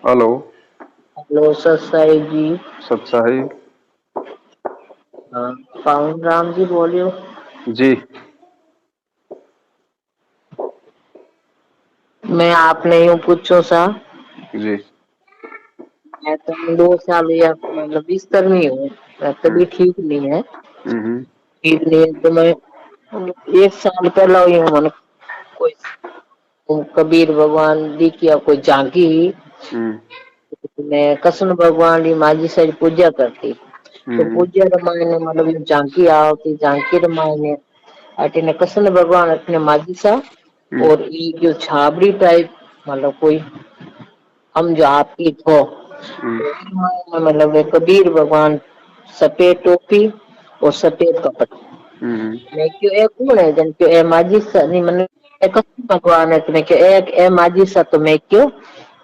Hello. Hello sir Sai जी। सत्साई। हाँ, पावन राम जी बोलियो। जी। मैं आपने यूँ पूछो सा। जी। मैं तो 2 साल या मतलब बिस्तर में ही हूँ। मैं हम्म। तभी ठीक नहीं है। हम्म। ठीक नहीं है तो मैं 1 साल पहला हुई हूँ। मैंने कोई कबीर भगवान दी किया कोई झांकी। हम्म। मैं कृष्ण भगवान की माझी सारी पूजा करती। तो हम्म। पूजा रामायण मतलब ये झांकी आवती झांकी रामायण अटने कृष्ण भगवान अटने माझी सा। हम्म। और ये जो छाबड़ी टाइप मतलब कोई हम जो आपकी थो हम्म। तो मतलब एक कबीर भगवान सफेद टोपी और सफेद कपड़ा। हम्म। मैं क्यों एक कौन है जन क्यों ए माझी सा नहीं मैंने एक भगवान है तो मैं क्यों एक ए माझी सा तो मैं क्यों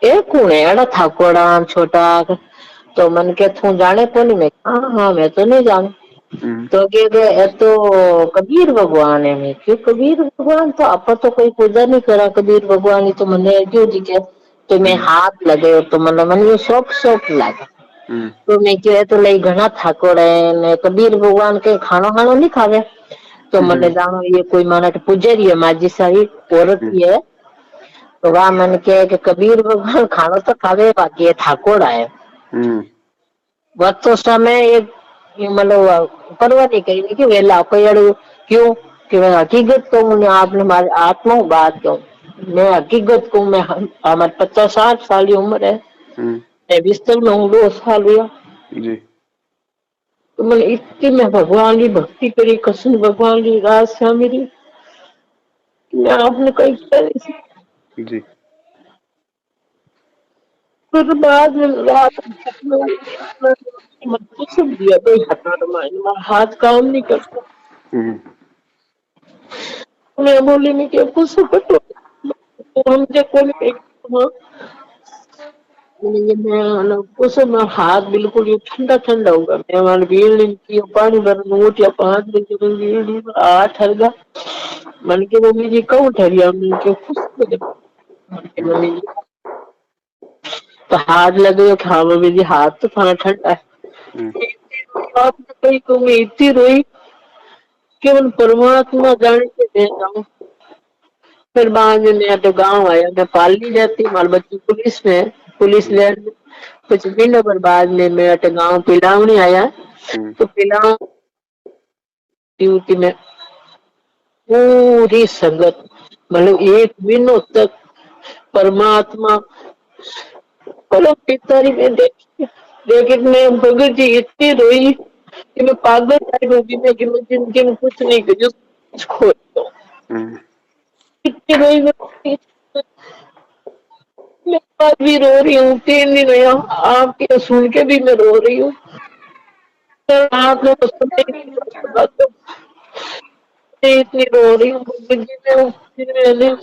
एक कौन है अड़ा था कोड़ा छोटा। तो मन के तू जाने को नहीं मैं हाँ हाँ मैं तो नहीं जानू। हम्म। तो कह ये तो कबीर भगवान है। मैं क्यों कबीर भगवान तो आप तो कोई पूजा नहीं करा कबीर भगवान ही तो मैंने क्यों दिखे। तो मैं हम्म। हाथ लगे तो मतलब मन ये शौक शौक लगा। हम्म। तो मैं क्यों तो लई घना थाकोड़ है ने कबीर भगवान के खानो खानो नहीं खावे। तो मैंने हम्म। जानो ये कोई माना पुजारी है माझी सारी औरत ही है। तो वह मन के कि कबीर भगवान खानो तो खावे बाकी ये थाकोड़ा है। हम्म। वह तो समय एक मतलब परवाह नहीं करी कि वेला कोई अड़ू क्यों कि मैं हकीकत कहूँ ने आपने हमारे आत्मा बात कहूँ। मैं हकीकत कहूँ मैं हमारे 50-60 साल की उम्र है। हम्म। मैं बिस्तर में हूँ 2 साल हुआ। जी। तो मैंने इतनी मैं भगवान की भक्ति करी कृष्ण भगवान की रात से मेरी मैं आपने कही कह रही थी। जी। फिर बाद में रात मत कुछ दिया कोई हटा मार हाथ काम नहीं करता। हम्म। मैं बोली नहीं कि कुछ कटो तो हम जो कौन हाँ ये मैं मतलब कुछ मैं हाथ बिल्कुल ये ठंडा ठंडा होगा मैं मान भीड़ नहीं की पानी भर नोट या 5 दिन की भीड़ नहीं आठ हरगा। मन के मम्मी जी कहूँ ठहरिया मन के खुश मन के हम्म। मम्मी जी तो हाथ लगे कि हाँ मम्मी जी हाथ तो थाना ठंडा हम्म। है। आप कही तो मैं इतनी रोई कि मन परमात्मा जाने के दे जाऊं। फिर बाद में मैं तो गाँव आया मैं पालनी रहती हमारे बच्ची पुलिस में है, पुलिस ले कुछ महीनों पर बाद में मैं तो गाँव पिलावनी आया। हम्म। तो पिलाव ड्यूटी में पूरी संगत मतलब एक महीनों तक परमात्मा परम पितारी में देखी। लेकिन मैं भगत जी इतनी रोई कि मैं पागल टाइप हो गई मैं कि मैं जिंदगी में कुछ नहीं करी कुछ खो दो। हम्म। इतनी रोई मैं आज भी रो रही हूँ 3 दिन हुआ आपके सुन के भी मैं रो रही हूँ। आप लोग इतनी रो रही हूँ भगत जी मैं फिर मैंने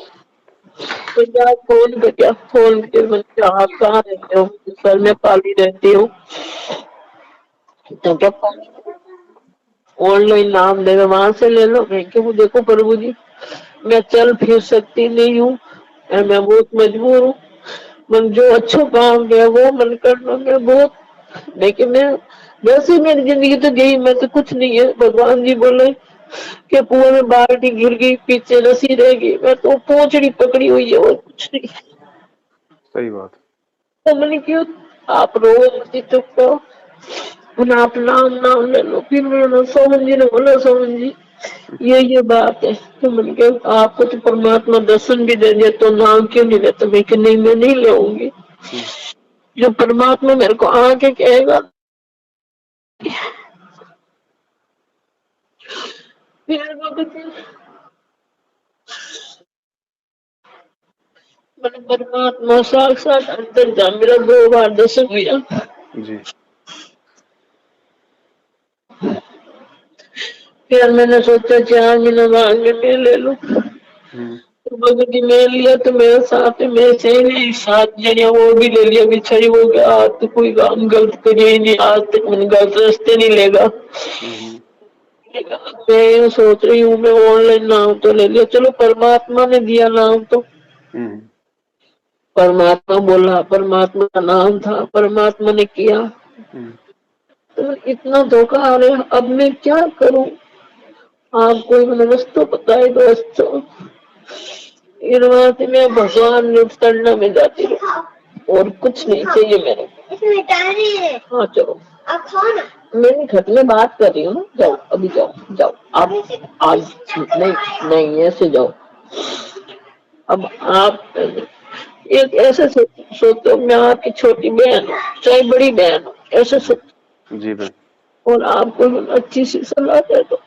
पंजाब फोन किया फोन करके मैंने आप कहाँ रहते हो सर मैं पाली रहती हूँ। तो क्या ऑनलाइन नाम देगा वहां से ले लो। मैं क्यों देखो प्रभु जी मैं चल फिर सकती नहीं हूँ और मैं बहुत मजबूर हूँ। मन जो अच्छा काम है वो मन करना मैं बहुत लेकिन मैं वैसे मेरी जिंदगी तो गई मैं तो कुछ नहीं है। भगवान जी बोले कि कुएं में बाल्टी गिर गई पीछे रसी रह गई मैं तो पोंछड़ी पकड़ी हुई है और कुछ नहीं। सही बात। तो मैंने क्यों आप रो मत चुप करो उन्हें आप नाम नाम ले लो। फिर मैंने सोमन जी ने बोला सोमन जी ये बात है। तो मैंने कहा आपको तो परमात्मा दर्शन भी दे दिया तो नाम क्यों नहीं लेते। मैं कि नहीं मैं नहीं लेऊंगी हम्म। जो परमात्मा मेरे को आके कहेगा। फिर मैंने परमात्मा साक्षात अंदर जा मेरा 2 बार दर्शन हुआ। जी। फिर मैंने सोचा 4 महीने मांगे मैं ले लूं। हम्म। तो भगत जी मैं लिया तो मेरे साथ में मेरे से नहीं 7 जने वो भी ले लिया बिछड़ी हो गया आज तो कोई काम गलत करिए ही नहीं आज तक मैंने गलत रास्ते नहीं लेगा। हम्म। मैं यूँ सोच रही हूँ मैं ऑनलाइन नाम तो ले लिया चलो परमात्मा ने दिया नाम तो हम्म। परमात्मा बोला, परमात्मा का नाम था, परमात्मा ने किया। हम्म, तो इतना धोखा आ रहा, अब मैं क्या करूं? आप कोई मुझे रास्ता बताए दोस्तों। इन बात में भगवान ने शरण में जाती हूँ और कुछ नहीं चाहिए मेरे को। हाँ चलो, आप खाओ ना। मेरे घर में बात कर रही हूँ ना, जाओ अभी जाओ, जाओ आप। आज नहीं, नहीं ऐसे जाओ। अब आप एक ऐसे सोचो, मैं आपकी छोटी बहन हूँ चाहे बड़ी बहन हूँ, ऐसे जी सोचो जी बहन। और आपको अच्छी सी सलाह दे दो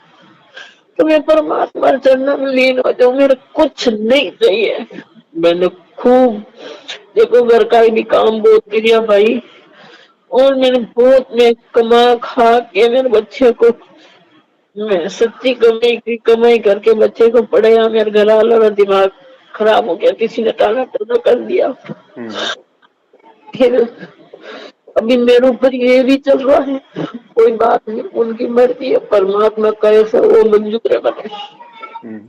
तो मैं परमात्मा चरणों में लीन हो जाऊं, मेरे कुछ नहीं चाहिए। मैंने खूब, देखो घर का भी काम बहुत किया भाई, और मैंने बहुत, मैं कमा खा के मेरे बच्चे को, मैं सच्ची कमाई करके बच्चे को पढ़ाया। मेरे घर वालों का दिमाग खराब हो गया, किसी ने टाला टोला कर दिया। हम्म, फिर अभी मेरे ऊपर ये भी चल रहा है, कोई बात नहीं, उनकी मर्जी है, परमात्मा कैसे वो मंजूर है बने। हम्म,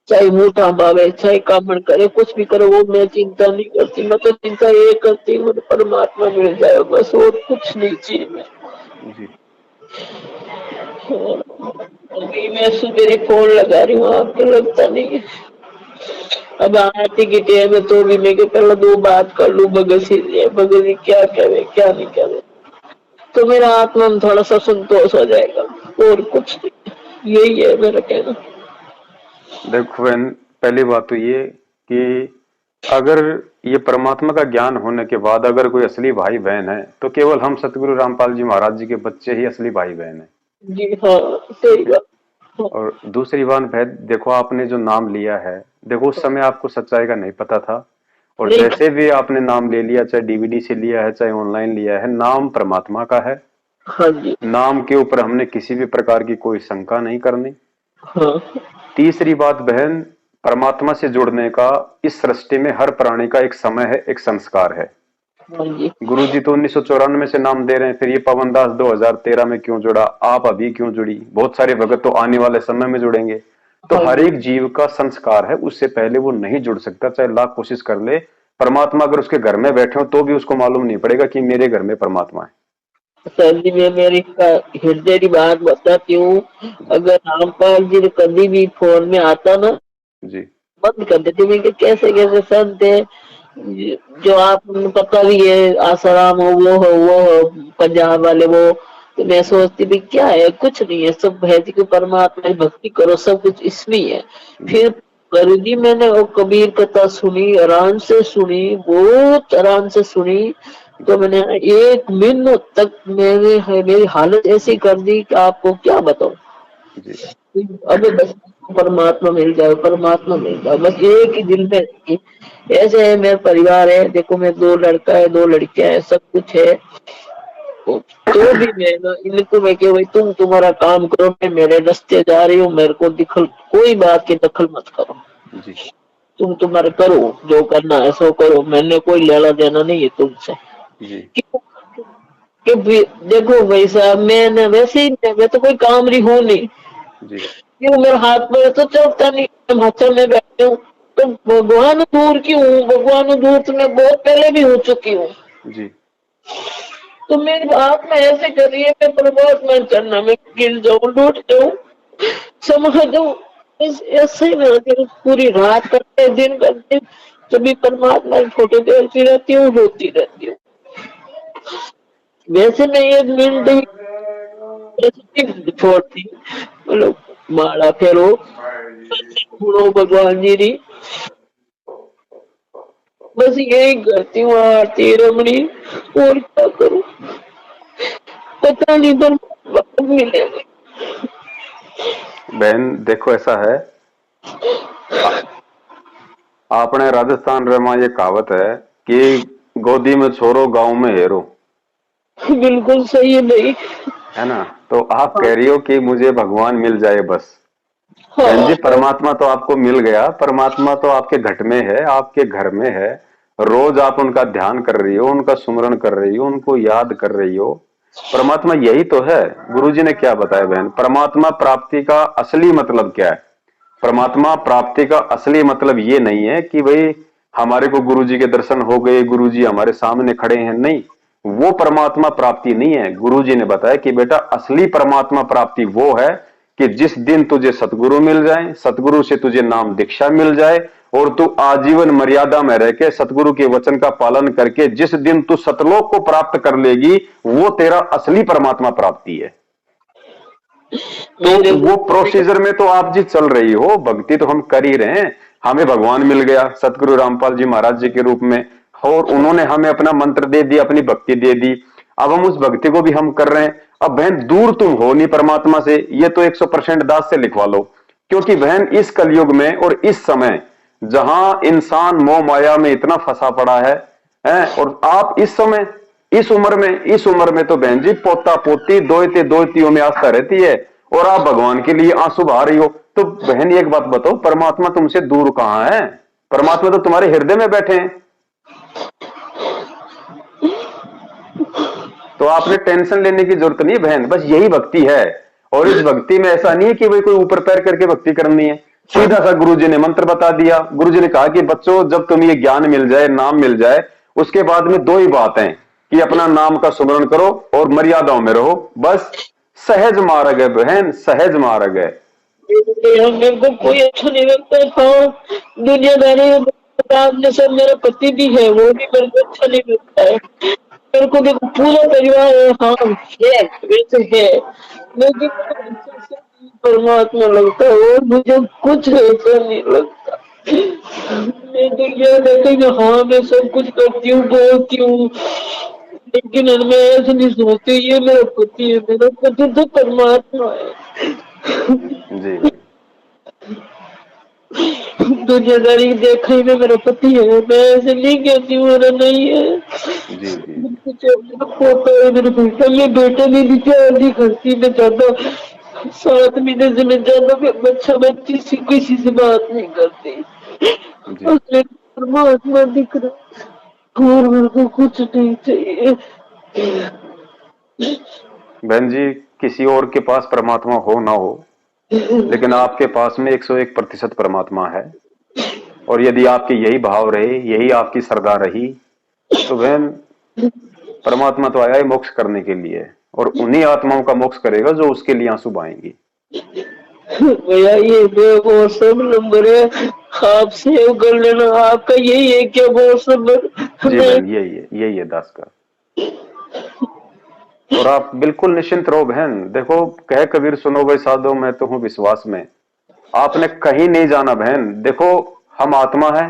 चाहे मुंह बावे, चाहे कामण करे, कुछ भी करो, वो मैं चिंता नहीं करती। मैं तो चिंता ये करती हूँ परमात्मा मिल जाए बस, और कुछ नहीं चाहिए मैं। जी अभी मैं सुबह फोन लगा रही हूँ, आपको लगता नहीं है। अब आरती की टाइम है तो भी मैं पहले दो बात कर लूँ भगत से, भगत जी क्या करे क्या नहीं करे, तो मेरा आत्मा में थोड़ा सा संतोष हो जाएगा, और कुछ नहीं। यही है मेरा कहना। देखो बहन, पहली बात तो ये कि अगर ये परमात्मा का ज्ञान होने के बाद अगर कोई असली भाई बहन है तो केवल हम सतगुरु रामपाल जी महाराज जी के बच्चे ही असली भाई बहन है। जी हाँ, सही ठीक है। बात। हाँ, और दूसरी बात बहन, देखो आपने जो नाम लिया है, देखो उस समय आपको सच्चाई का नहीं पता था। और नहीं। जैसे भी आपने नाम ले लिया, चाहे डीवीडी से लिया है चाहे ऑनलाइन लिया है, नाम परमात्मा का है। हाँ जी। नाम के ऊपर हमने किसी भी प्रकार की कोई शंका नहीं करनी। हाँ। तीसरी बात बहन, परमात्मा से जुड़ने का इस सृष्टि में हर प्राणी का एक समय है, एक संस्कार है। हाँ जी। गुरु जी तो 1994 से नाम दे रहे हैं, फिर ये पवन दास 2013 में क्यों जुड़ा, आप अभी क्यों जुड़ी, बहुत सारे भगत तो आने वाले समय में जुड़ेंगे। तो हाँ हर जी। एक जीव का संस्कार है, उससे पहले वो नहीं जुड़ सकता, चाहे लाख कोशिश कर ले। परमात्मा अगर उसके घर में बैठे हो तो भी उसको मालूम नहीं पड़ेगा कि मेरे घर में परमात्मा है। सर जी, मैं मेरी हृदय की बात बताती हूँ। जी अगर रामपाल जी कभी भी फोन में आता ना, जी बंद कर देती मैं कि कैसे कैसे संत है, जो आप पता भी है, आसाराम हो, वो हो, पंजाब वाले वो। तो मैं सोचती भी क्या है, कुछ नहीं है, सब है जी को परमात्मा की भक्ति करो, सब कुछ इसमें ही है। जी फिर करी जी मैंने वो कबीर कथा सुनी, आराम से सुनी, बहुत आराम से सुनी। तो मैंने एक महीनों तक मेरी हालत ऐसी कर दी कि आपको क्या बताऊं। जी अबे बस परमात्मा मिल जाए, परमात्मा मिल जाए, बस एक ही दिल में कि ऐसे है। मेरा परिवार है, देखो मैं दो लड़का है, दो लड़कियां है, सब कुछ है। तो भी मैं ना इनको मैं कि भाई तुम तुम्हारा काम करो, मैं मेरे रास्ते जा रही हूँ, मेरे को दिखल कोई बात की दखल मत करो। जी तुम तुम्हारे करो, जो करना है सो करो, मैंने कोई लेना देना नहीं है तुमसे। जी क्यों? कि देखो भाई साहब, मैं ना वैसे ही, मैं तो कोई काम रही हूँ नहीं। जी क्यों, मेरे हाथ में तो चलता नहीं, हिमाचल में बैठे हूँ। तो भगवान दूर की हूँ, भगवान दूर तो मैं बहुत पहले भी हो चुकी हूँ। जी तो मेरी बात में ऐसे करिए, मैं परमात्मा चढ़ना में गिर जाऊं, लूट जाऊं, समझ जाऊं, ऐसे ही मेरा दिल पूरी रात करते दिन करते, कभी परमात्मा की फोटो देखती रहती हूँ, रोती रहती हूँ। वैसे मैं एक मिनट भी छोड़ती, मतलब माला फेरो, सुनो भगवान जी री, बस यही करती हूँ, आरती रमणी, और क्या करूँ, पता नहीं पर वक्त मिलेगा। बहन देखो ऐसा है, आ- आपने राजस्थान रे मां ये कहावत है कि गोदी में छोरो गांव में हेरो, बिल्कुल सही है भाई। है ना। तो आप हाँ। कह रही हो कि मुझे भगवान मिल जाए बस। बहन जी, हाँ। परमात्मा तो आपको मिल गया, परमात्मा तो आपके घट में है, आपके घर में है। रोज आप उनका ध्यान कर रही हो, उनका सुमरण कर रही हो, उनको याद कर रही हो। परमात्मा यही तो है। गुरुजी ने क्या बताया बहन, परमात्मा प्राप्ति का असली मतलब क्या है। परमात्मा प्राप्ति का असली मतलब ये नहीं है कि भाई हमारे को गुरुजी के दर्शन हो गए, गुरुजी हमारे सामने खड़े हैं, नहीं, वो परमात्मा प्राप्ति नहीं है। गुरुजी ने बताया कि बेटा असली परमात्मा प्राप्ति वो है कि जिस दिन तुझे सतगुरु मिल जाए, सतगुरु से तुझे नाम दीक्षा मिल जाए और तू आजीवन मर्यादा में रह के सतगुरु के वचन का पालन करके जिस दिन तू सतलोक को प्राप्त कर लेगी, वो तेरा असली परमात्मा प्राप्ति है। तो वो प्रोसीजर में तो आप जी चल रही हो, भक्ति तो हम कर ही रहे हैं। हमें भगवान मिल गया सतगुरु रामपाल जी महाराज जी के रूप में, और उन्होंने हमें अपना मंत्र दे दिया, अपनी भक्ति दे दी। अब हम उस भक्ति को भी हम कर रहे हैं। अब बहन दूर तुम हो नहीं परमात्मा से, ये तो 100% दास से लिखवा लो। क्योंकि बहन इस कलयुग में और इस समय जहां इंसान मोह माया में इतना फंसा पड़ा है, और आप इस समय इस उम्र में तो बहन जी पोता पोती दोयतियों में आस्था रहती है, और आप भगवान के लिए आंसू बहा रही हो। तो बहन एक बात बताओ, परमात्मा तुमसे दूर कहां है? परमात्मा तो तुम्हारे हृदय में बैठे हैं। तो आपने टेंशन लेने की जरूरत नहीं बहन, बस यही भक्ति है। और इस भक्ति में ऐसा नहीं है कि भाई कोई ऊपर पैर करके भक्ति करनी है। सीधा सा गुरुजी ने मंत्र बता दिया। गुरुजी ने कहा कि बच्चों जब तुम्हें ये ज्ञान मिल जाए, नाम मिल जाए, उसके बाद में दो ही बात है कि अपना नाम का सुमरण करो और मर्यादाओं में रहो। बस सहज मार्ग है बहन, सहज मार्ग है। मेरे को कोई अच्छा नहीं लगता। हाँ, दुनियादारी सर मेरा पति भी है, वो भी मेरे को अच्छा नहीं लगता है। मेरे को देखो पूरा परिवार है, हाँ है, वैसे है, लेकिन परमात्मा लगता है और मुझे कुछ ऐसा नहीं लगता। मैं तो ये कहती हूँ हाँ मैं सब कुछ करती हूँ, बोलती हूँ, लेकिन मैं ऐसे नहीं सोचती ये मेरा पति है। मेरा पति तो परमात्मा है जी। दुनियादारी देखने में मेरा पति है, मैं ऐसे नहीं कहती हूँ मेरा नहीं है। जी जी। पोता है मेरे बेटा, मैं बेटे में भी प्यार नहीं करती, मैं ज्यादा 7 महीने से मैं ज्यादा बच्चा बच्ची से किसी से बात नहीं करती। परमात्मा दिख रहा और मेरे को कुछ नहीं चाहिए। बहन जी किसी और के पास परमात्मा हो ना हो, लेकिन आपके पास में 101% परमात्मा है। और यदि आपके यही भाव रहे, यही आपकी श्रद्धा रही, तो बहन परमात्मा तो आया ही मोक्ष करने के लिए, और उन्हीं आत्माओं का मोक्ष करेगा जो उसके लिए आंसू बहाएंगी। भैया ये वो सब नंबर है, आप सेव कर लेना। आपका यही है क्या वो सब? जी बहन यही है दास का। और आप बिल्कुल निश्चिंत रहो बहन। देखो कह कबीर सुनो भाई साधो मैं तो हूं विश्वास में। आपने कहीं नहीं जाना बहन। देखो हम आत्मा है,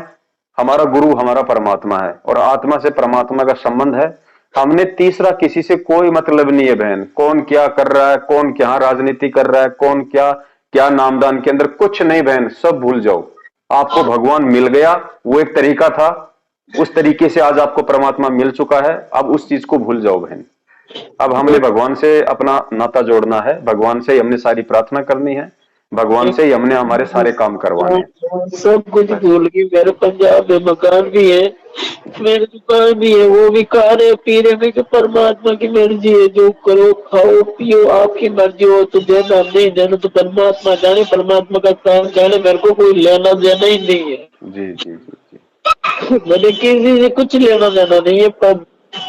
हमारा गुरु हमारा परमात्मा है, और आत्मा से परमात्मा का संबंध है। हमने तीसरा किसी से कोई मतलब नहीं है बहन। कौन क्या कर रहा है, कौन क्या राजनीति कर रहा है, कौन क्या क्या नामदान के अंदर, कुछ नहीं बहन, सब भूल जाओ। आपको भगवान मिल गया, वो एक तरीका था, उस तरीके से आज आपको परमात्मा मिल चुका है। अब उस चीज को भूल जाओ बहन। अब हमने भगवान से अपना नाता जोड़ना है, भगवान से ही हमने सारी प्रार्थना करनी है, भगवान से ही हमने हमारे सारे काम करवाने हैं। सब कुछ भूल गई। मेरे पंजाब में मकान भी है, मेरी दुकान भी है, वो भी खा रहे पी रहे। मैं परमात्मा की मर्जी है, जो करो खाओ पियो, आपकी मर्जी हो तो देना, नहीं देना तो परमात्मा जाने, परमात्मा का काम जाने। मेरे को कोई लेना देना ही नहीं है। जी जी जी जी। मैंने किसी से कुछ लेना देना नहीं है। पर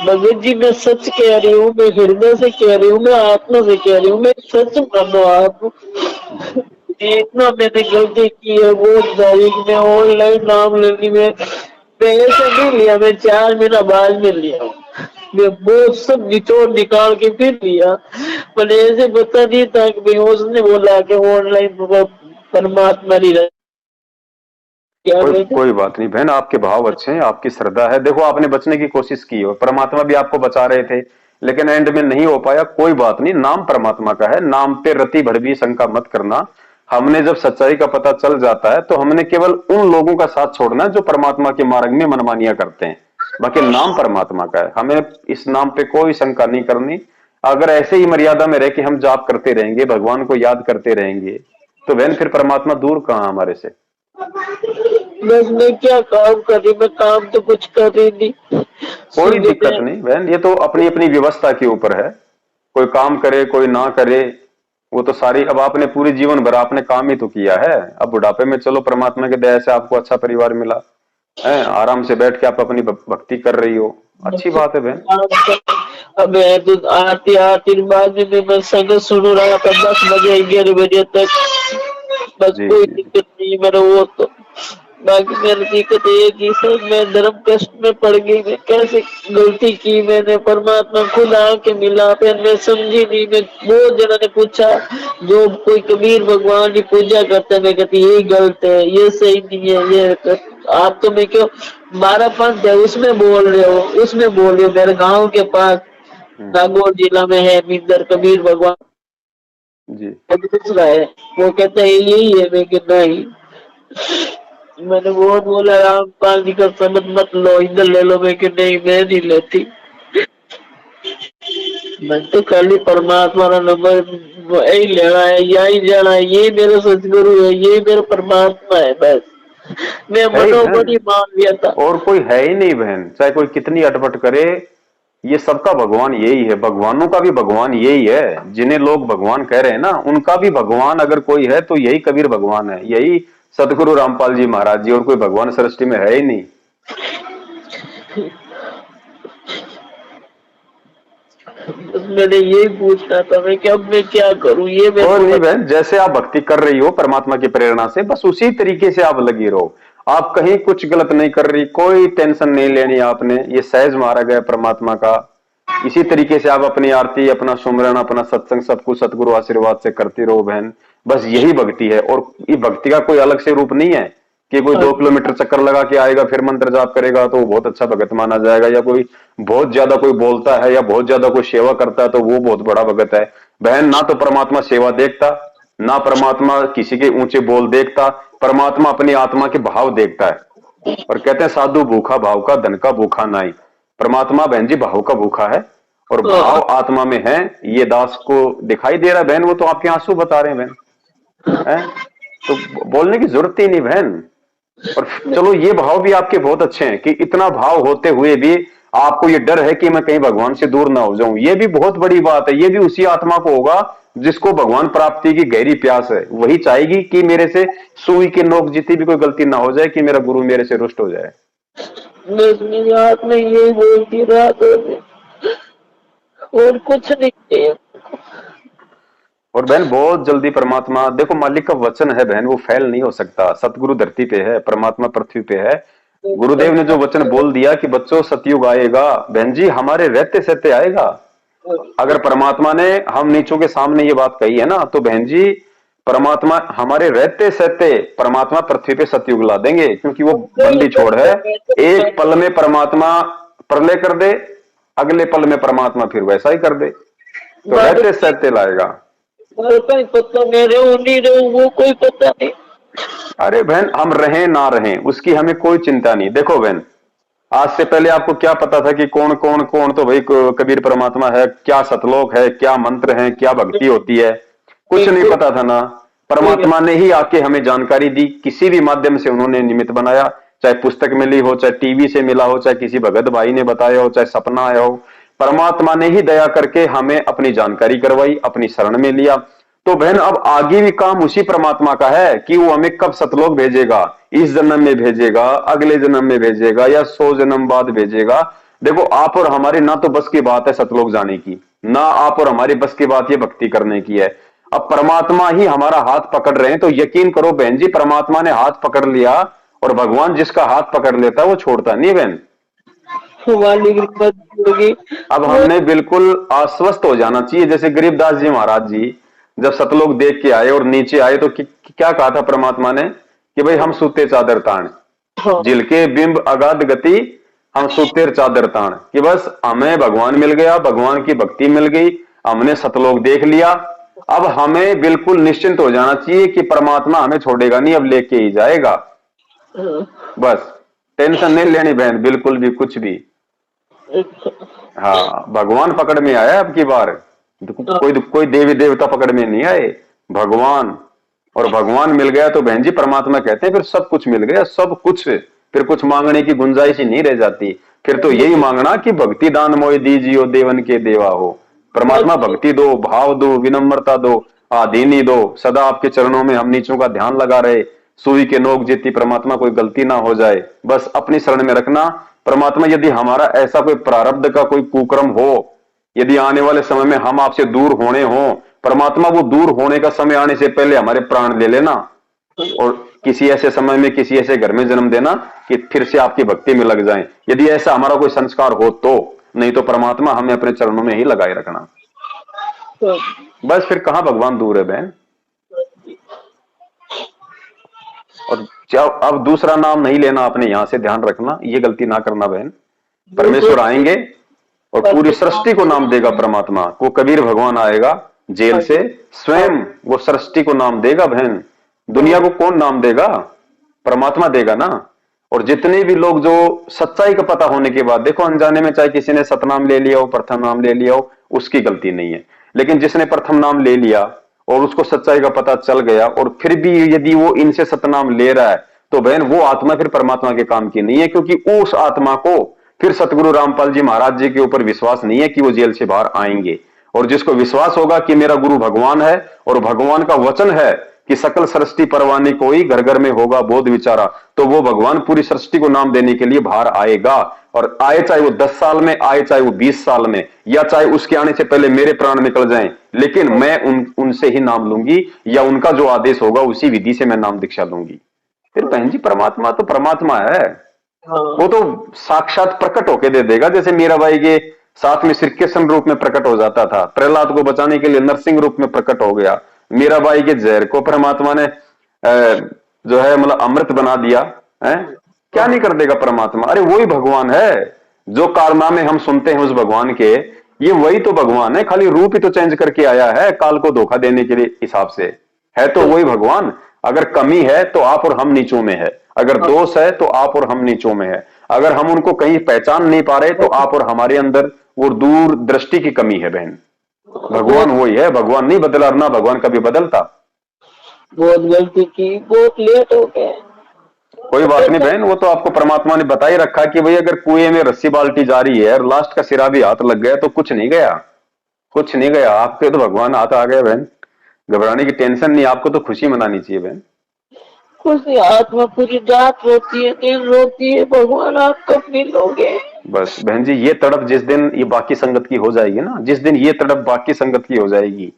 भगत जी मैं सच कह रही हूँ, मैं हृदय से कह रही हूँ, मैं आत्मा से कह रही हूँ, मैं सच मानो आप। इतना मैंने गलती की है वो तारीख में ऑनलाइन नाम लेने में पैसे नहीं लिया, मैं 4 महीना बाद में लिया। मैं वो सब निचोड़ निकाल के फिर लिया। मैंने ऐसे पता नहीं था कि भाई उसने बोला कि ऑनलाइन परमात्मा नहीं रहा। कोई बात नहीं बहन, आपके भाव अच्छे हैं, आपकी श्रद्धा है। देखो आपने बचने की कोशिश की हो, परमात्मा भी आपको बचा रहे थे, लेकिन एंड में नहीं हो पाया। कोई बात नहीं, नाम परमात्मा का है, नाम पे रति भर भी शंका मत करना। हमने जब सच्चाई का पता चल जाता है तो हमने केवल उन लोगों का साथ छोड़ना है जो परमात्मा के मार्ग में मनमानियां करते हैं। बाकी नाम परमात्मा का है, हमें इस नाम पे कोई शंका नहीं करनी। अगर ऐसे ही मर्यादा में रह के हम जाप करते रहेंगे, भगवान को याद करते रहेंगे, तो बहन फिर परमात्मा दूर कहाँ हमारे से। बस मैं क्या काम कर रही, मैं काम तो कुछ कर रही नहीं। कोई दिक्कत नहीं बहन, ये तो अपनी अपनी व्यवस्था के ऊपर है। कोई काम करे कोई ना करे, वो तो सारी, अब आपने पूरे जीवन भर आपने काम ही तो किया है। अब बुढ़ापे में चलो परमात्मा की दया से आपको अच्छा परिवार मिला, हैं, आराम से बैठ के आप अपनी भक्ति कर रही हो, अच्छी बात है बहन। अब तो आती आती बाद में मैं संगत सुन रहा था 10 बजे 11 बजे तक। बस जी कोई जी जी। दिक्कत नहीं मेरा वो तो। बाकी मेरी दिक्कत ये कि सर मैं धर्म कष्ट में पड़ गई। मैं कैसे गलती की मैंने, परमात्मा खुद आके मिला, फिर मैं समझी नहीं। मैं बहुत जनों ने पूछा, जो कोई कबीर भगवान की पूजा करते, मैं कहती ये गलत है, ये सही नहीं है, ये आप तो मैं क्यों 12 पंथ है उसमें बोल रहे हो, उसमें बोल रहे हो। मेरे गांव के पास हम्म। नागौर जिला में है मिंदर कबीर भगवान जी। दूसरा है, वो कहता है यही है। मैं कहता नहीं, मैंने बहुत बोला राम पानी का समझ मत लो, इधर ले लो। मैं कि नहीं मैं नहीं लेती। मैं तो खाली परमात्मा का नंबर यही लेना है, यही जाना है, ये मेरा सतगुरु है, ये मेरा परमात्मा है बस। मैं है ही बहन, मनोबड़ी मान लिया था। और कोई है ही नहीं बहन, चाहे कोई कितनी अटपट करे, ये सबका भगवान यही है, भगवानों का भी भगवान यही है। जिन्हें लोग भगवान कह रहे हैं ना, उनका भी भगवान अगर कोई है तो यही कबीर भगवान है, यही सतगुरु रामपाल जी महाराज जी, और कोई भगवान सृष्टि में है ही नहीं। बस मैंने यही पूछना था मैं कि अब मैं क्या करूं, ये मेरे कोई को नहीं बहन, जैसे आप भक्ति कर रही हो परमात्मा की प्रेरणा से, बस उसी तरीके से आप लगी रहो। आप कहीं कुछ गलत नहीं कर रही, कोई टेंशन नहीं लेनी आपने, ये सहज मार्ग है परमात्मा का। इसी तरीके से आप अपनी आरती, अपना सुमरन, अपना सत्संग सब कुछ सतगुरु आशीर्वाद से करती रहो बहन। बस यही भक्ति है, और ये भक्ति का कोई अलग से रूप नहीं है कि कोई 2 किलोमीटर चक्कर लगा के आएगा फिर मंत्र जाप करेगा तो वो बहुत अच्छा भगत माना जाएगा, या कोई बहुत ज्यादा कोई बोलता है या बहुत ज्यादा कोई सेवा करता है तो वो बहुत बड़ा भगत है। बहन, ना तो परमात्मा सेवा देखता, ना परमात्मा किसी के ऊंचे बोल देखता, परमात्मा अपनी आत्मा के भाव देखता है। और कहते हैं साधु भूखा भाव का, धन का भूखा नहीं। परमात्मा बहन जी भाव का भूखा है, और भाव आत्मा में है। ये दास को दिखाई दे रहा है बहन, वो तो आपके आंसू बता रहे हैं बहन, है? तो बोलने की जरूरत ही नहीं बहन। और चलो, ये भाव भी आपके बहुत अच्छे हैं कि इतना भाव होते हुए भी आपको ये डर है कि मैं कहीं भगवान से दूर ना हो जाऊं, ये भी बहुत बड़ी बात है। ये भी उसी आत्मा को होगा जिसको भगवान प्राप्ति की गहरी प्यास है, वही चाहेगी कि मेरे से सुई की नोक जितनी भी कोई गलती ना हो जाए, कि मेरा गुरु मेरे से रुष्ट हो जाए। बस मेरी आत्मा यही बोलती रात और कुछ नहीं है। और बहन बहुत जल्दी परमात्मा, देखो मालिक का वचन है बहन, वो फेल नहीं हो सकता। सतगुरु धरती पे है, परमात्मा पृथ्वी पे है। गुरुदेव ने जो वचन बोल दिया कि बच्चों सतयुग आएगा, बहन जी हमारे रहते सहते आएगा। अगर परमात्मा ने हम नीचों के सामने ये बात कही है ना, तो बहन जी परमात्मा हमारे रहते सहते परमात्मा पृथ्वी पे सतयुग ला देंगे, क्योंकि वो बंदी छोड़ है। एक पल में परमात्मा प्रलय कर दे, अगले पल में परमात्मा फिर वैसा ही कर दे, तो रहते सहते लाएगा। कोई पता मैं रहूं नहीं रहूं वो कोई पता नहीं। अरे बहन, हम रहें ना रहें उसकी हमें कोई चिंता नहीं। देखो बहन, आज से पहले आपको क्या पता था कि कौन कौन कौन तो भाई कबीर परमात्मा है, क्या सतलोक है, क्या मंत्र है, क्या भक्ति होती है, कुछ नहीं पता था ना। परमात्मा ने ही आके हमें जानकारी दी, किसी भी माध्यम से उन्होंने निमित्त बनाया, चाहे पुस्तक मिली हो, चाहे टीवी से मिला हो, चाहे किसी भगत भाई ने बताया हो, चाहे सपना आया हो, परमात्मा ने ही दया करके हमें अपनी जानकारी करवाई, अपनी शरण में लिया। तो बहन अब आगे भी काम उसी परमात्मा का है कि वो हमें कब सतलोक भेजेगा, इस जन्म में भेजेगा, अगले जन्म में भेजेगा, या 100 जन्म बाद भेजेगा। देखो आप और हमारी ना तो बस की बात है सतलोक जाने की, ना आप और हमारी बस की बात ये भक्ति करने की है। अब परमात्मा ही हमारा हाथ पकड़ रहे हैं, तो यकीन करो बहन जी, परमात्मा ने हाथ पकड़ लिया, और भगवान जिसका हाथ पकड़ लेता है वो छोड़ता नहीं बहन। वाली कृपा होगी। अब हमने बिल्कुल आश्वस्त हो जाना चाहिए। जैसे गरीबदास जी महाराज जी जब सतलोक देख के आए और नीचे आए, तो क्या कहा था परमात्मा ने कि भाई हम सूते चादर ताण, हाँ, जिलके बिंब अगाध गति, हम सूतेर चादर ताण, कि बस हमें भगवान मिल गया, भगवान की भक्ति मिल गई, हमने सतलोक देख लिया। अब हमें बिल्कुल निश्चिंत हो जाना चाहिए कि परमात्मा हमें छोड़ेगा नहीं, अब लेके ही जाएगा। हाँ, बस टेंशन नहीं लेनी बहन, बिल्कुल भी कुछ भी। हाँ, भगवान पकड़ में आया अब की बार, कोई कोई देवी देवता पकड़ में नहीं आए, भगवान। और भगवान मिल गया तो बहन जी परमात्मा कहते हैं फिर सब कुछ मिल गया, सब कुछ, फिर कुछ मांगने की गुंजाइश ही नहीं रह जाती। फिर तो यही मांगना कि भक्ति दान मोय दीजियो देवन के देवा हो। परमात्मा भक्ति दो, भाव दो, विनम्रता दो, आधीनी दो, सदा आपके चरणों में हम नीचों का ध्यान लगा रहे, सुई के नोक जितनी परमात्मा कोई गलती ना हो जाए, बस अपनी शरण में रखना। परमात्मा यदि हमारा ऐसा कोई प्रारब्ध का कोई कुकर्म हो, यदि आने वाले समय में हम आपसे दूर होने हो, परमात्मा वो दूर होने का समय आने से पहले हमारे प्राण ले लेना और किसी ऐसे समय में किसी ऐसे घर में जन्म देना कि फिर से आपकी भक्ति में लग जाएं। यदि ऐसा हमारा कोई संस्कार हो तो, नहीं तो परमात्मा हमें अपने चरणों में ही लगाए रखना। बस फिर कहां भगवान दूर है बहन। और अब दूसरा नाम नहीं लेना आपने, यहां से ध्यान रखना, ये गलती ना करना बहन। परमेश्वर आएंगे और पूरी सृष्टि को नाम देगा परमात्मा को। कबीर भगवान आएगा जेल से, स्वयं वो सृष्टि को नाम देगा बहन। दुनिया को कौन नाम देगा? परमात्मा देगा ना। और जितने भी लोग जो सच्चाई का पता होने के बाद, देखो अनजाने में चाहे किसी ने सतनाम ले लिया हो, प्रथम नाम ले लिया हो, उसकी गलती नहीं है, लेकिन जिसने प्रथम नाम ले लिया और उसको सच्चाई का पता चल गया और फिर भी यदि वो इनसे सतनाम ले रहा है, तो बहन वो आत्मा फिर परमात्मा के काम की नहीं है, क्योंकि उस आत्मा को फिर सतगुरु रामपाल जी महाराज जी के ऊपर विश्वास नहीं है कि वो जेल से बाहर आएंगे। और जिसको विश्वास होगा कि मेरा गुरु भगवान है और भगवान का वचन है कि सकल सृष्टि परवानी कोई घर घर में होगा बोध विचारा, तो वो भगवान पूरी सृष्टि को नाम देने के लिए बाहर आएगा। और आए चाहे वो 10 साल में आए, चाहे वो 20 साल में, या चाहे उसके आने से पहले मेरे प्राण निकल जाएं, लेकिन मैं उनसे ही नाम लूंगी, या उनका जो आदेश होगा उसी विधि से मैं नाम दीक्षा लूंगी। फिर बहन जी परमात्मा तो परमात्मा है, वो तो साक्षात प्रकट होके दे देगा। जैसे मीराबाई के साथ में श्री कृष्ण रूप में प्रकट हो जाता था, प्रहलाद को बचाने के लिए नरसिंह रूप में प्रकट हो गया, मीराबाई के जहर को परमात्मा ने जो है मतलब अमृत बना दिया है। क्या नहीं कर देगा परमात्मा? अरे वही भगवान है। जो कारनामे हम सुनते हैं उस भगवान के, ये वही तो भगवान है, खाली रूप ही तो चेंज करके आया है काल को धोखा देने के लिए हिसाब से। है तो वही भगवान। अगर कमी है तो आप और हम नीचों में है, अगर दोष है तो आप और हम नीचों में है, अगर हम उनको कहीं पहचान नहीं पा रहे तो आप और हमारे अंदर वो दूर दृष्टि की कमी है बहन। भगवान वही है, भगवान नहीं बदला, ना भगवान कभी बदलता। बहुत गलती की, बहुत लेट हो गया। कोई बात नहीं बहन, वो तो आपको परमात्मा ने बता ही रखा कि भाई अगर कुएं में रस्सी बाल्टी जा रही है और लास्ट का सिरा भी हाथ लग गया तो कुछ नहीं गया, कुछ नहीं गया। आपके तो भगवान हाथ आ गए बहन, घबराने की टेंशन नहीं, आपको तो खुशी मनानी चाहिए बहन। खुशी आत्मा पूरी रात रोती है, दिन रोती है, भगवान आप कब मिलोगे? बस बहन जी ये तड़प जिस दिन ये बाकी संगत की हो जाएगी ना, जिस दिन ये तड़प बाकी संगत की हो जाएगी,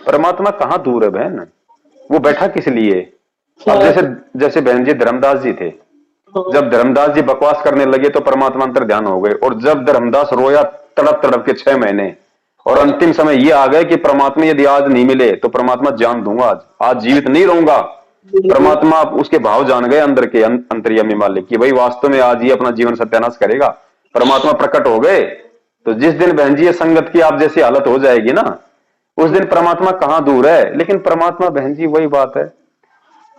परमात्मा कहाँ दूर है बहन। वो बैठा किस लिए? अब जैसे जैसे बहन जी धर्मदास जी थे, जब धर्मदास जी बकवास करने लगे तो परमात्मा अंतर ध्यान हो गए, और जब धर्मदास रोया तड़प तड़प के 6 महीने, और अंतिम समय ये आ गए कि परमात्मा यदि आज नहीं मिले तो परमात्मा जान दूंगा, आज जीवित नहीं रहूंगा। परमात्मा उसके भाव जान गए अंदर के, अंतर्यामी मालिक की भाई वास्तव में आज ही अपना जीवन सत्यानाश करेगा। परमात्मा प्रकट हो गए। तो जिस दिन बहन जी ये संगत की आप जैसी हालत हो जाएगी ना, उस दिन परमात्मा कहाँ दूर है। लेकिन परमात्मा बहन जी वही बात है,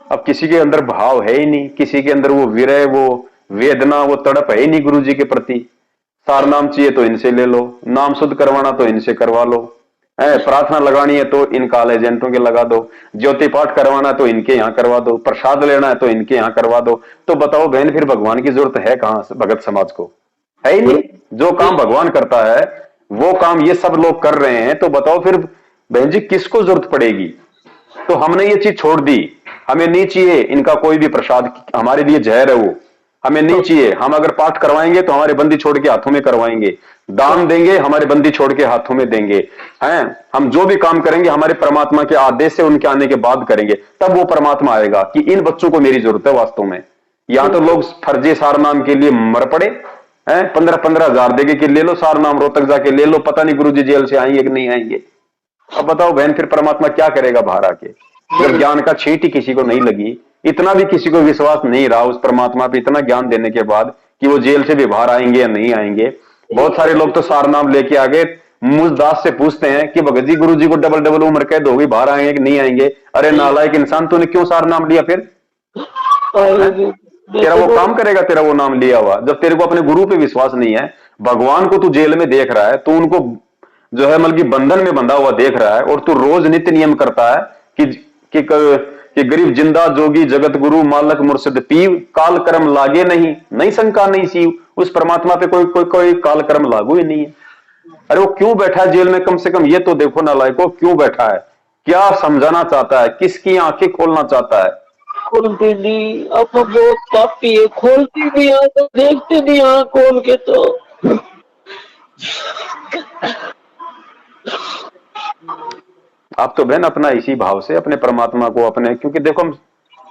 अब किसी के अंदर भाव है ही नहीं, किसी के अंदर वो विरह, वो वेदना, वो तड़प है ही नहीं गुरु जी के प्रति। सार नाम चाहिए तो इनसे ले लो, नाम शुद्ध करवाना तो इनसे करवा लो, प्रार्थना लगानी है तो इन काल एजेंटों के लगा दो, ज्योति पाठ करवाना है तो इनके यहाँ करवा दो, प्रसाद लेना है तो इनके यहाँ करवा दो। तो बताओ बहन फिर भगवान की जरूरत है कहाँ भगत समाज को? है ही नहीं। जो काम भगवान करता है वो काम ये सब लोग कर रहे हैं, तो बताओ फिर बहन जी किसको जरूरत पड़ेगी? तो हमने ये चीज छोड़ दी, हमें नहीं चाहिए इनका कोई भी प्रसाद, हमारे लिए जहर है वो, हमें नहीं चाहिए। हम अगर पाठ करवाएंगे तो हमारे बंदी छोड़ के हाथों में करवाएंगे, दान देंगे हमारे बंदी छोड़ के हाथों में देंगे, हैं हम जो भी काम करेंगे हमारे परमात्मा के आदेश से उनके आने के बाद करेंगे, तब वो परमात्मा आएगा कि इन बच्चों को मेरी जरूरत है वास्तव में। यहां तो लोग फर्जी सार नाम के लिए मर पड़े हैं, 15-15 हजार देके कि ले लो सार नाम, रोहतक जाके ले लो, पता नहीं गुरुजी जेल से आएंगे कि नहीं आएंगे। अब बताओ बहन फिर परमात्मा क्या करेगा बाहर आके, जब ज्ञान का छींट ही किसी को नहीं लगी, इतना भी किसी को विश्वास नहीं रहा उस परमात्मा पे इतना ज्ञान देने के बाद कि वो जेल से भी बाहर आएंगे या नहीं आएंगे। बहुत सारे लोग तो सार नाम लेके आ गए, मुझ दास से पूछते हैं कि भगत जी गुरु जी को डबल डबल उम्र कैद होगी, बाहर आएंगे कि नहीं आएंगे? अरे नालायक इंसान, तूने क्यों सार नाम लिया? फिर तेरा वो काम करेगा, तेरा वो नाम लिया हुआ, जब तेरे को अपने गुरु पे विश्वास नहीं है, भगवान को तू जेल में देख रहा है, तू उनको जो है मतलब बंधन में बंधा हुआ देख रहा है, और तू रोज नित्य नियम करता है कि गरीब जिंदा जोगी जगत गुरु मालक मुर्शिद पीव, काल कर्म लागे नहीं शंका नहीं सीव। उस परमात्मा पे कोई काल कर्म लागू ही नहीं है। अरे वो क्यों बैठा है जेल में? कम से कम ये तो देखो नालायक, वो क्यों बैठा है, क्या समझाना चाहता है, किसकी आंखें खोलना चाहता है? खोलती नहीं, अब मैं बहुत पापी है, खोलती भी है तो देखते नहीं आँख खोल के तो। आप तो बहन अपना इसी भाव से अपने परमात्मा को अपने, क्योंकि देखो हम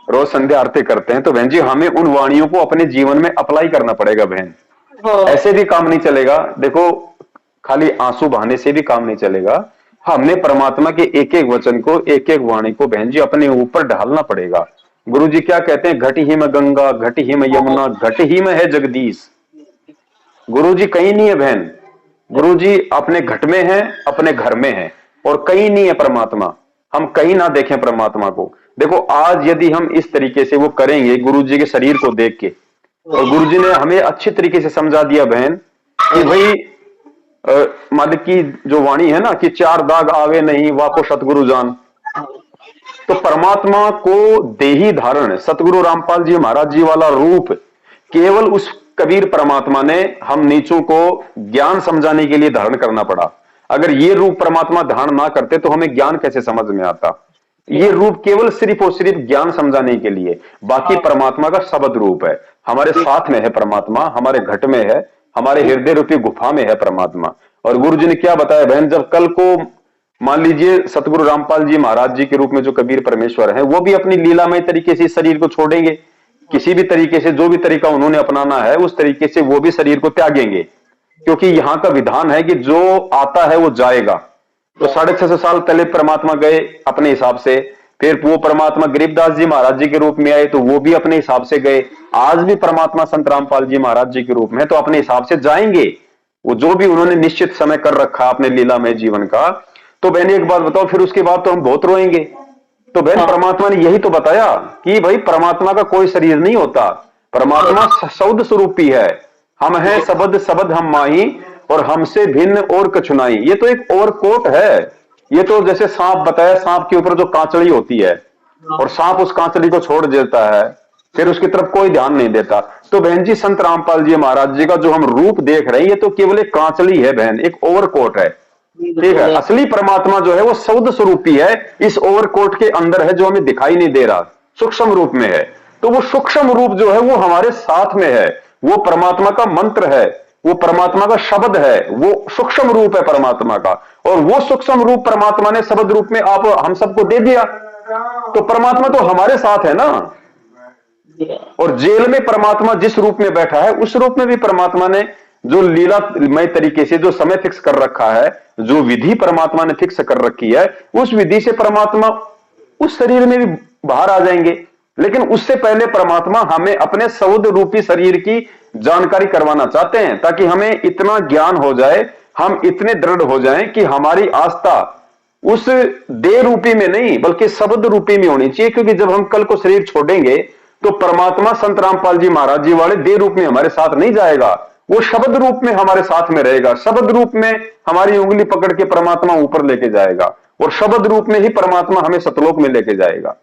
रोज संध्या आरती करते हैं तो बहन जी हमें उन वाणियों को अपने जीवन में अप्लाई करना पड़ेगा बहन। हाँ ऐसे भी काम नहीं चलेगा, देखो खाली आंसू बहाने से भी काम नहीं चलेगा। हमने परमात्मा के एक एक वचन को, एक एक वाणी को बहन जी अपने ऊपर ढालना पड़ेगा। गुरु जी क्या कहते हैं, घट ही में गंगा, घट ही में यमुना, घट ही में है जगदीश। गुरु जी कहीं नहीं है बहन, गुरु जी अपने घट में है, अपने घर में है, और कहीं नहीं है परमात्मा। हम कहीं ना देखें परमात्मा को। देखो आज यदि हम इस तरीके से वो करेंगे गुरु जी के शरीर को देख के, और गुरु जी ने हमें अच्छी तरीके से समझा दिया बहन कि भाई मालिक की जो वाणी है ना कि चार दाग आवे नहीं वाको सतगुरु जान, तो परमात्मा को देही धारण सतगुरु रामपाल जी महाराज जी वाला रूप केवल उस कबीर परमात्मा ने हम नीचों को ज्ञान समझाने के लिए धारण करना पड़ा। अगर ये रूप परमात्मा धारण ना करते तो हमें ज्ञान कैसे समझ में आता। ये रूप केवल सिर्फ और सिर्फ ज्ञान समझाने के लिए, बाकी परमात्मा का शब्द रूप है। हमारे साथ में है परमात्मा, हमारे घट में है, हमारे हृदय रूपी गुफा में है परमात्मा। और गुरु जी ने क्या बताया बहन, जब कल को मान लीजिए सतगुरु रामपाल जी महाराज जी के रूप में जो कबीर परमेश्वर है वो भी अपनी लीलामय तरीके से इस शरीर को छोड़ेंगे, किसी भी तरीके से जो भी तरीका उन्होंने अपनाना है उस तरीके से वो भी शरीर को त्यागेंगे, क्योंकि यहाँ का विधान है कि जो आता है वो जाएगा। तो 650 साल पहले परमात्मा गए अपने हिसाब से, फिर वो परमात्मा गरीबदास जी महाराज जी के रूप में आए तो वो भी अपने हिसाब से गए। आज भी परमात्मा संत रामपाल जी महाराज जी के रूप में तो अपने हिसाब से जाएंगे, वो जो भी उन्होंने निश्चित समय कर रखा अपने लीलामय जीवन का। तो बहन एक बात बताओ, फिर उसके बाद तो हम बहुत रोएंगे। तो बहन परमात्मा ने यही तो बताया कि भाई परमात्मा का कोई शरीर नहीं होता, परमात्मा शब्द स्वरूप ही है। हम हैं शब्द शब्द हम माही और हमसे भिन्न और कछुनाई। ये तो एक और कोट है। ये तो जैसे सांप बताया, सांप के ऊपर जो कांचड़ी होती है और सांप उस कांचड़ी को छोड़ देता है, फिर उसकी तरफ कोई ध्यान नहीं देता। तो बहन जी संत रामपाल जी महाराज जी का जो हम रूप देख रहे हैं ये तो केवल एक कांचड़ी है बहन, एक ओवरकोट है। ठीक है, असली परमात्मा जो है वो शब्द स्वरूपी है, इस ओवरकोट के अंदर है जो हमें दिखाई नहीं दे रहा, सूक्ष्म रूप में है। तो वो सूक्ष्म रूप जो है वो हमारे साथ में है, वो परमात्मा का मंत्र है, वो परमात्मा का शब्द है, वो सूक्ष्म रूप है परमात्मा का। और वो सूक्ष्म रूप परमात्मा ने शब्द रूप में आप हम सबको दे दिया, तो परमात्मा तो हमारे साथ है ना। और जेल में परमात्मा जिस रूप में बैठा है उस रूप में भी परमात्मा ने जो लीलामय तरीके से जो समय फिक्स कर रखा है, जो विधि परमात्मा ने फिक्स कर रखी है, उस विधि से परमात्मा उस शरीर में भी बाहर आ जाएंगे। लेकिन उससे पहले परमात्मा हमें अपने शब्द रूपी शरीर की जानकारी करवाना चाहते हैं, ताकि हमें इतना ज्ञान हो जाए, हम इतने दृढ़ हो जाएं कि हमारी आस्था उस देह रूपी में नहीं बल्कि शब्द रूपी में होनी चाहिए। क्योंकि जब हम कल को शरीर छोड़ेंगे तो परमात्मा संत रामपाल जी महाराज जी वाले देह रूप में हमारे साथ नहीं जाएगा, वो शब्द रूप में हमारे साथ में रहेगा। शब्द रूप में हमारी उंगली पकड़ के परमात्मा ऊपर लेके जाएगा और शब्द रूप में ही परमात्मा हमें सतलोक में लेके जाएगा।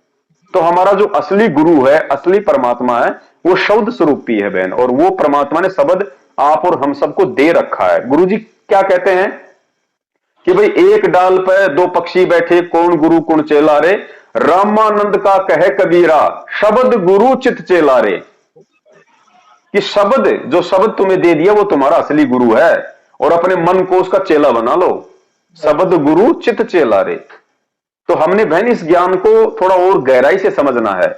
तो हमारा जो असली गुरु है, असली परमात्मा है, वो शब्द स्वरूपी है बहन, और वो परमात्मा ने शब्द आप और हम सबको दे रखा है। गुरु जी क्या कहते हैं कि भाई एक डाल पे दो पक्षी बैठे, कौन गुरु कौन चेला रे, रामानंद का कहे कबीरा, शब्द गुरु चित चेला रे। कि शब्द, जो शब्द तुम्हें दे दिया वो तुम्हारा असली गुरु है, और अपने मन को उसका चेला बना लो। शब्द गुरु चित चेला रे। तो हमने बहन इस ज्ञान को थोड़ा और गहराई से समझना है,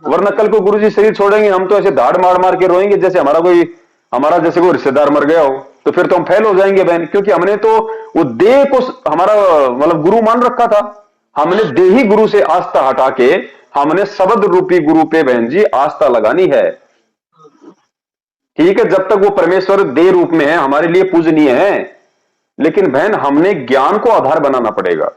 वरना कल को गुरु जी शरीर छोड़ेंगे हम तो ऐसे धाड़ मार मार के रोएंगे जैसे हमारा जैसे कोई रिश्तेदार मर गया हो, तो फिर तो हम फेल हो जाएंगे बहन। क्योंकि हमने तो वो देह को हमारा मतलब गुरु मान रखा था, हमने देही गुरु से आस्था हटा के हमने शब्द रूपी गुरु पे बहन जी आस्था लगानी है। ठीक है, जब तक वो परमेश्वर देह रूप में है हमारे लिए पूजनीय है, लेकिन बहन हमने ज्ञान को आधार बनाना पड़ेगा।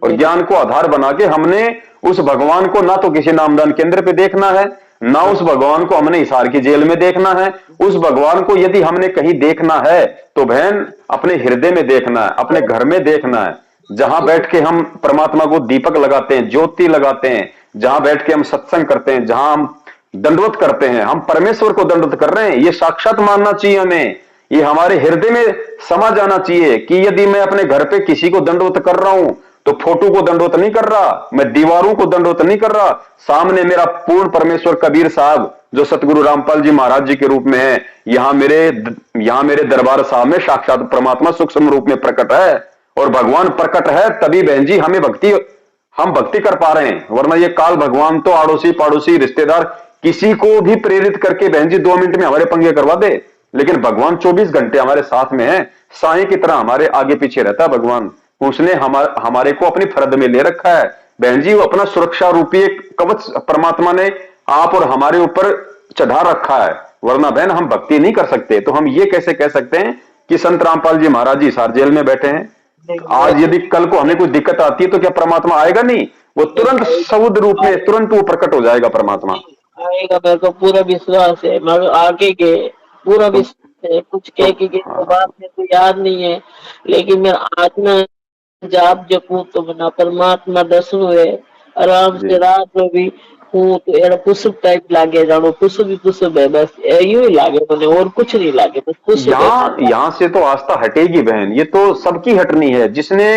और ज्ञान को आधार बना के हमने उस भगवान को ना तो किसी नामदान केंद्र पे देखना है, ना उस भगवान को हमने हिसार की जेल में देखना है। उस भगवान को यदि हमने कहीं देखना है तो बहन अपने हृदय में देखना है, अपने घर में देखना है, जहां बैठ के हम परमात्मा को दीपक लगाते हैं, ज्योति लगाते हैं, जहां बैठ के हम सत्संग करते हैं, जहां हम दंडवत करते हैं, हम परमेश्वर को दंडवत कर रहे हैं। ये साक्षात मानना चाहिए हमें, ये हमारे हृदय में समा जाना चाहिए कि यदि मैं अपने घर पे किसी को दंडवत कर रहा हूं तो फोटो को दंडोत नहीं कर रहा, मैं दीवारों को दंडोत नहीं कर रहा, सामने मेरा पूर्ण परमेश्वर कबीर साहब जो सतगुरु रामपाल जी महाराज जी के रूप में है, यहां मेरे दरबार साहब में साक्षात परमात्मा सूक्ष्म रूप में प्रकट है। और भगवान प्रकट है तभी बहन जी हम भक्ति कर पा रहे हैं, वरना ये काल भगवान तो आड़ोसी पड़ोसी रिश्तेदार किसी को भी प्रेरित करके बहन जी 2 मिनट में हमारे पंगे करवा दे, लेकिन भगवान 24 घंटे हमारे साथ में है, साई की तरह हमारे आगे पीछे रहता है भगवान। उसने हमारे को अपनी फरद में ले रखा है बहन जी, वो अपना सुरक्षा रूपी एक कवच परमात्मा ने आप और हमारे ऊपर चढ़ा रखा है, वरना बहन हम भक्ति नहीं कर सकते। तो हम ये कैसे कह सकते हैं कि संत रामपाल जी महाराज जी हिसार जेल में बैठे हैं, आज यदि कल को हमें कोई दिक्कत आती है तो क्या परमात्मा आएगा नहीं? वो तुरंत समुद्र रूप में तुरंत वो प्रकट हो जाएगा परमात्मा। आएगा, मेरे को पूरा विश्वास है, मगर आगे के पूरा तो, विश्वास है। कुछ कह के गए तो हाँ, बात मेरे को याद नहीं है, लेकिन मैं आत्मा जाप जपू तो मना परमात्मा दर्शन हुए आराम जी से, रात में भी हूँ तो एड़ा पुष्प टाइप लागे, जानो पुष्प ही पुष्प है, बस यूं ही लागे मैंने, और कुछ नहीं लागे, बस पुष्प है। यहां से तो आस्था हटेगी बहन, ये तो सबकी हटनी है। जिसने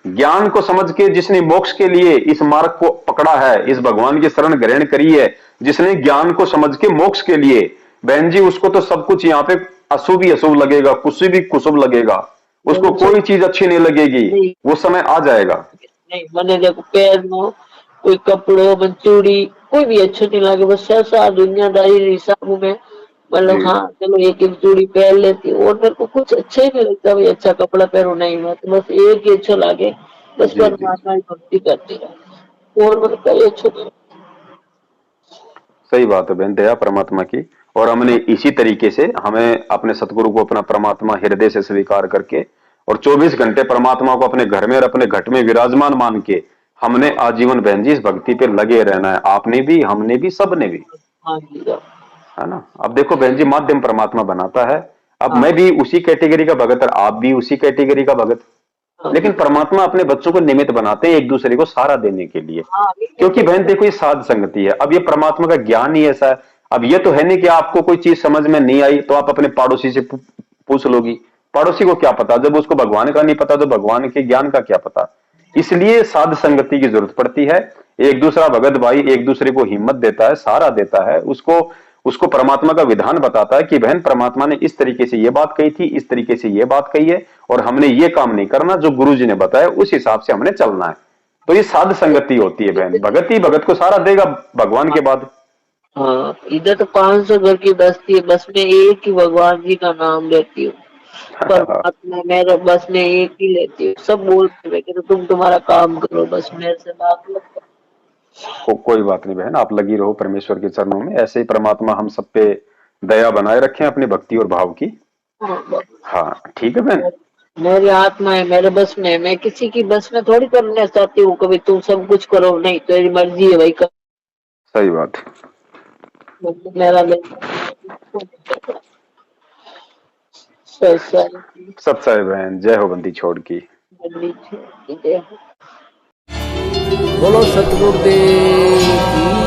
ज्ञान को समझ के, जिसने मोक्ष के लिए इस मार्ग को पकड़ा है, इस भगवान की शरण ग्रहण करी है, जिसने ज्ञान को समझ के मोक्ष के लिए, बहन जी उसको तो सब कुछ यहाँ पे अशुभ ही अशुभ लगेगा, कुछ भी कुशुभ लगेगा, उसको कोई चीज अच्छी नहीं लगेगी। नहीं वो समय आ जाएगा। नहीं, मैंने देखो पैर में कोई कपड़ों में चूड़ी कोई भी अच्छा नहीं लगे, बस ऐसा दुनियादारी हिसाब में जी मतलब, हाँ चलो एक एक चूड़ी पहन लेती हूँ, और मेरे को कुछ अच्छा ही नहीं लगता भाई, अच्छा कपड़ा पहनो नहीं, मैं तो बस एक ही अच्छा लागे, बस जी जी, परमात्मा की भक्ति करती रहे, और मेरे को अच्छा नहीं। सही बात है बहन, दया परमात्मा की। और हमने इसी तरीके से हमें अपने सतगुरु को अपना परमात्मा हृदय से स्वीकार करके और 24 घंटे परमात्मा को अपने घर में और अपने घट में विराजमान मान के हमने आजीवन बहन जी इस भक्ति पे लगे रहना है। आपने भी, हमने भी, सबने भी, हाँ जी, है ना। अब देखो बहन जी, माध्यम परमात्मा बनाता है। अब हाँ मैं भी उसी कैटेगरी का भगत और आप भी उसी कैटेगरी का भगत, हाँ लेकिन जी, परमात्मा अपने बच्चों को निमित्त बनाते हैं एक दूसरे को सहारा देने के लिए। हाँ क्योंकि बहन देखो ये साध संगति है। अब ये परमात्मा का ज्ञान ही ऐसा है। अब ये तो है नहीं कि आपको कोई चीज समझ में नहीं आई तो आप अपने पड़ोसी से पूछ लोगी। पड़ोसी को क्या पता, जब उसको भगवान का नहीं पता तो भगवान के ज्ञान का क्या पता। इसलिए साध संगति की जरूरत पड़ती है। एक दूसरा भगत भाई एक दूसरे को हिम्मत देता है, सहारा देता है, उसको उसको परमात्मा का विधान बताता है कि बहन परमात्मा ने इस तरीके से ये बात कही थी, इस तरीके से ये बात कही है, और हमने ये काम नहीं करना, जो गुरु जी ने बताया उस हिसाब से हमने चलना है। तो ये साध संगति होती है बहन, भगत ही भगत को सहारा देगा भगवान के बाद। हाँ। इधर तो 500 घर की बस्ती है, बस में एक ही भगवान जी का नाम लेती हूँ, परमात्मा मेरा बस में एक ही लेती हूँ। सब बोलते हैं कि तो तुम तुम्हारा काम करो, बस मेरे से बात मत करो। कोई बात नहीं बहन, आप लगी रहो परमेश्वर के चरणों में, ऐसे ही परमात्मा हम सब पे दया बनाए रखें अपनी भक्ति और भाव की। हाँ, बस हाँ ठीक है बहन। मेरी आत्मा है, मेरे बस में है, मैं किसी की बस में थोड़ी करना चाहती हूँ कभी, तुम सब कुछ करो, नहीं तेरी मर्जी है भाई कर, सही बात। मेरा सत्य बहन, जय हो बंदी छोड़ की। सही। बोलो सतगुरुदेव की